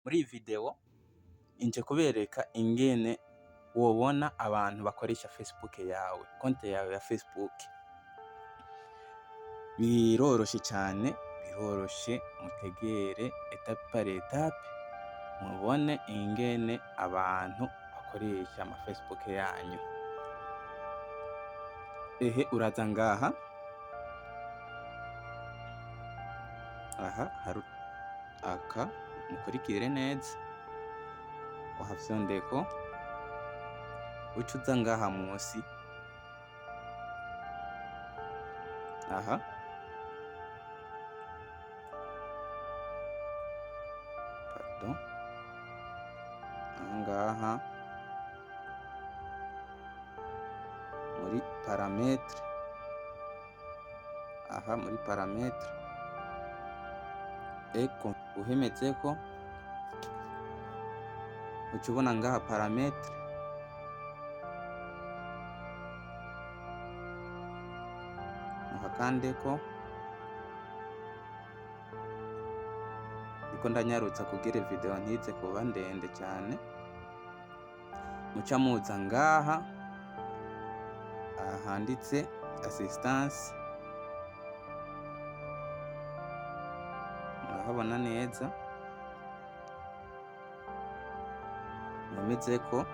Muri iyi video nje kubereka ingene wobona abantu bakoresha Facebook yawe, konte yawe ya Facebook. Biroroshe cyane, biroroshe, mutegere etape par etape mubone ingene abantu bakoresha ama Facebook yanyu. Uraza ngaha, aha hari aka mukurikire neza, wahafyondeko ucuza ngaha munsi, aha pardon, ngaha muri parametre, aha muri parametre eko uhemetseko ucubona ngaha parametre, uhakandeko. Ndiko ndanyarutsa kugira video ntize kuba ndende cyane. Muca muza ngaha handitse assistance, murahabona neza, mwemezeko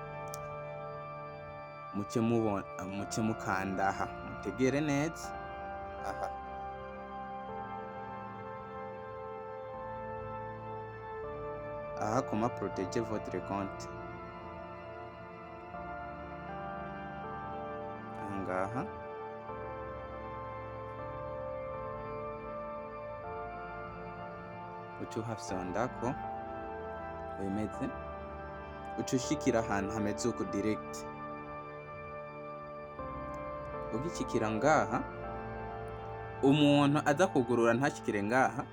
muce mukanda aha, mutegere neza aha. Aha comment protéger votre compte, ngaha uca uhafyondako wemeze, uca ushikira ahantu hameze uko direct. Ugishikira ngaha, umuntu aza kugurura ntashikire ngaha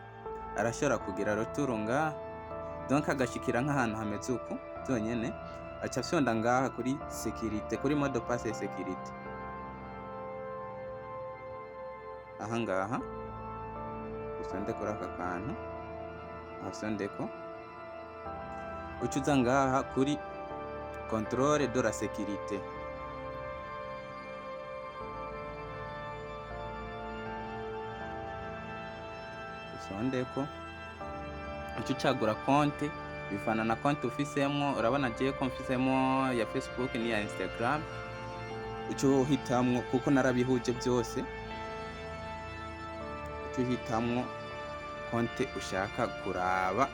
arashobora kugira retour ngaha, donc agashikira nk'ahantu hameze uko byonyene, aca afyonda ngaha kuri sécurité, kuri mode passe et sécurité. Aha ngaha usonde kuri aka kantu, afyondeko uca uza ngaha kuri contrôle de la sécurité, usondeko uca ucagura konte bivana na konte ufisemo. Urabona je ko mfisemo ya Facebook ni ya Instagram, uca uhitamwo kuko narabihuje byose, uca uhitamwo konte ushaka kuraba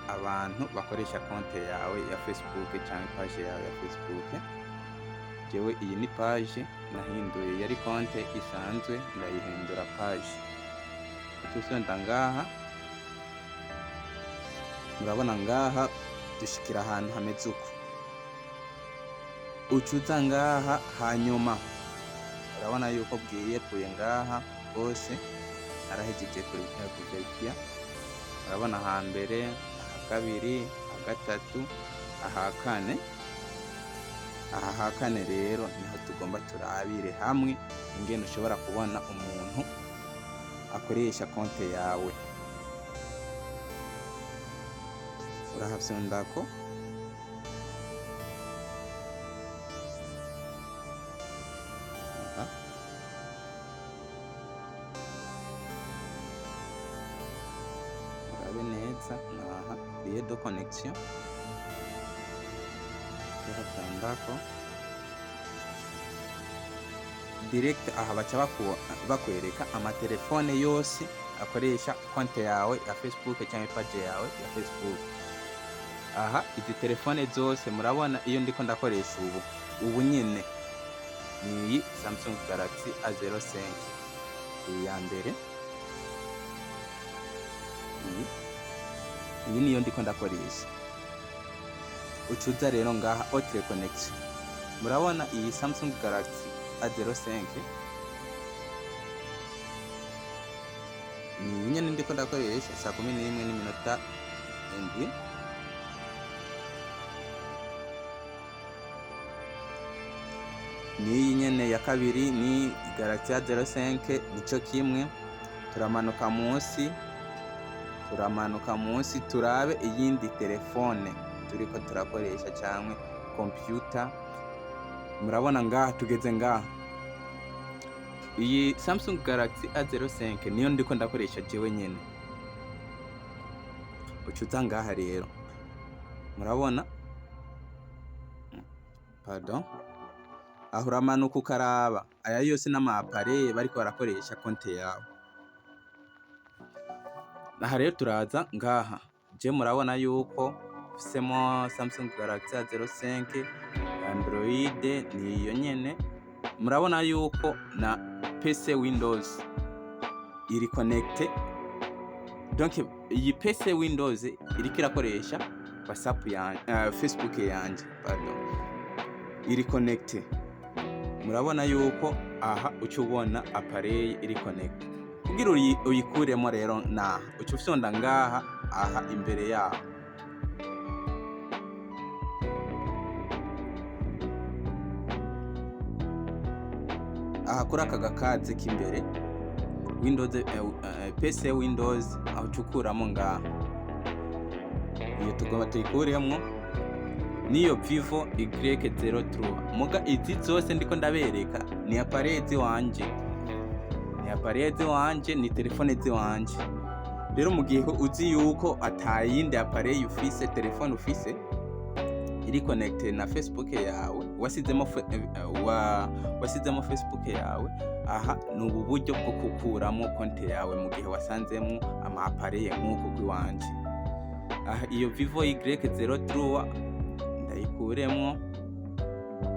abantu bakoresha konte yawe ya Facebook cyangwa page yawe ya Facebook. Jewe iyi ni page nahinduye, yari konte isanzwe ndayihindura page. Uca usonda ngaha, murabona ngaha dushikira ahantu hameze uko, ucuza ngaha hanyuma urabona yuko bwiyepuye ngaha bose arahejeje kuverifia. Urabona hambere, aha kabiri, aha gatatu, aha kane. Aha hakane rero niho tugomba turabire hamwe ingene ushobora kubona umuntu akoresha konte yawe. Urahafyondako, aha urabe neza, naha lieu de connexion, urahafyondako direct. Aha baca bakwereka amatelefone yose akoresha konte yawe ya Facebook cyangwa page yawe ya Facebook. Aha izi telefone zose murabona iyo ndiko ndakoresha ubu nyine ni iyi Samsung Galaxy A05, iyi ya mbere, iyi niyo ndiko ndakoresha. Ucuza rero ngaha autre connexion, murabona iyi Samsung Galaxy A05 ni nyine ndiko ndakoresha saa 11:07. Niyi nyene ya kabiri ni Galaxy A05 nico kimwe. Turamanuka munsi turamanuka munsi turabe iyindi telefone turiko turakoresha canke computer. Murabona ngaha tugeze ngaha, iyi Samsung Galaxy A05 niyo ndiko ndakoresha jewe nyene. Ucuza ngaha rero murabona, pardon, aho uramanuka ukaraba aya yose n'ama-appareil bariko barakoresha konte yawe. Aha rero turaza ngaha, je murabona yuko mfisemo Samsung Galaxy A05, Android niyo nyene. Murabona yuko na PC Windows iri connecte, donc iyi PC Windows iriko irakoresha WhatsApp yanje, Facebook yanje, pardon, iri connecte. Murabona yuko aha uca ubona appareil iri connecte. Kugira uyikuremo rero naha uca ufyonda ngaha, aha imbere yaho aha kuri aka gakazi k'imbere Windows, PC Windows, aho ucukuramo ngaha. Iyo tugomba tuyikuremo niyo Vivo Y03. Muga izi zose ndiko ndabereka ni appareil ziwanje, ni telefone ziwanje. Rero mu gihe uzi yuko atayindi appareil ufise, telefone ufise iri connecte na Facebook yawe, wasizemo Facebook yawe, aha ni ubu buryo bwo gukuramo konte yawe mu gihe wasanzemo ama appareil nk'uko kwiwanje. Aha iyo Vivo Y03 ndayikuremo,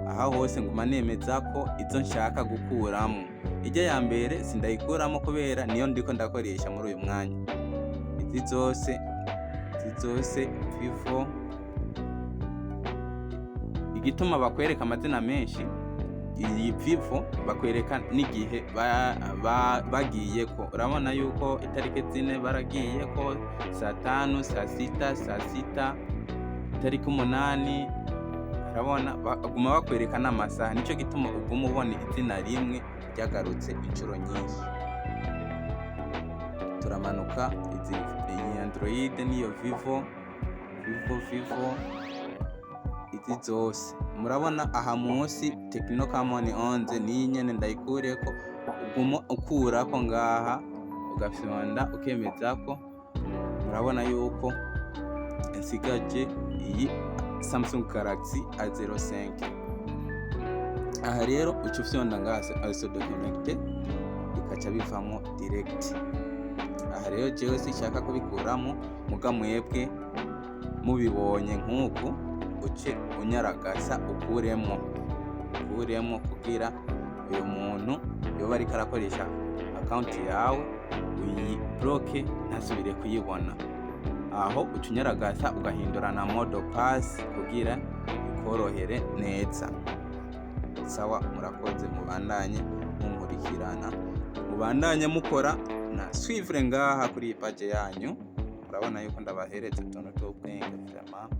aha hose nguma nemeza ko izo nshaka gukuramo. Ijya ya mbere sindayikuramo kubera niyo ndiko ndakoresha muri uyu mwanya. Izi zose Vivo, igituma bakwereka amazina menshi, iyi Vivo bakwereka n'igihe bagiyeko. Urabona yuko itariki 4 baragiyeko, saa 5, saa 6, saa 6, itariki 8. Urabona baguma bakwereka n'amasaha, nico gituma uguma ubona izina rimwe ryagarutse inshuro nyinshi. Turamanuka iyi Android niyo Vivo, izi zose murabona aha munsi Tecno Camon 11 niyi nyene ndayikureko. Uguma ukurako ngaha ugafyonda ukemeza ko. Murabona yuko nsigaje iyi Samsung Galaxy A05. Aha rero uca ufyonda ngaha Pseudo Connect bikaca bivamo direct. Aha rero jewe sinshaka kubikuramo, muga mwebwe mubibonye nk'uku uce unyaragasa ukuremo kugira uyu muntu yoba ariko arakoresha account yawe uyibloke ntasubire kuyibona. Aho uca unyaragasa ugahindura na mode pass kugira ikorohere neza. Sawa, murakoze, mubandanye munkurikirana, mubandanye mukora na suivre ngaha kuri page yanyu. Murabona yuko ndabahereza utuntu tw'ubwenge vraiment.